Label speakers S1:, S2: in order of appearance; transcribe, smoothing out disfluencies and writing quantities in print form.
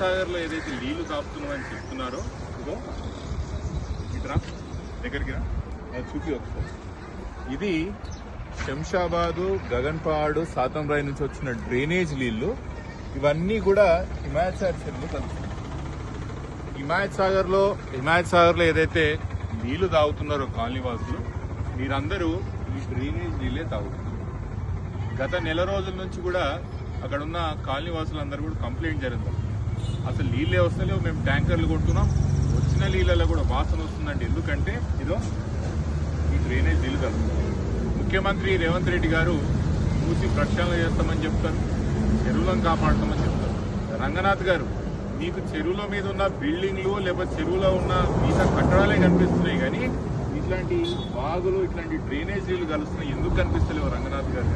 S1: సాగర్ లో ఏదైతే నీళ్లు తాపుతున్నామని చెప్తున్నారో ఇదో ఇట్రా దగ్గరికి రా చూపి ఒకసారి. ఇది శంషాబాదు, గగన్పాడు, సాతంరాయ్ నుంచి వచ్చిన డ్రైనేజ్ నీళ్లు. ఇవన్నీ కూడా హిమాయత్ సాగర్ చెరువులో కలుస్తున్నాయి. హిమాయత్ సాగర్ లో ఏదైతే నీళ్లు తాగుతున్నారో కాలనీ వాసులు, మీరందరూ ఈ డ్రైనేజ్ నీళ్ళే తాగుతున్నారు. గత నెల రోజుల నుంచి కూడా అక్కడ ఉన్న కాలనీ వాసులందరూ కూడా కంప్లైంట్ జరిగింది. అసలు నీళ్ళే వస్తలేవు, మేము ట్యాంకర్లు కొడుతున్నాం, వచ్చిన నీళ్ళలో కూడా వాసన వస్తుందండి. ఎందుకంటే ఇదో ఈ డ్రైనేజ్ నీళ్లు కలుగుతుంది. ముఖ్యమంత్రి రేవంత్ రెడ్డి గారు మూసి ప్రక్షాళన చేస్తామని చెప్తారు, చెరువులను కాపాడుతామని చెప్తారు. రంగనాథ్ గారు, మీకు చెరువుల మీద ఉన్న బిల్డింగ్లు లేకపోతే చెరువులో ఉన్న మిగతా కట్టడాలే కనిపిస్తున్నాయి, కానీ ఇట్లాంటి వాగులు, ఇట్లాంటి డ్రైనేజ్ నీళ్లు కలుస్తున్నాయి ఎందుకు కనిపిస్తలేవు రంగనాథ్ గారు?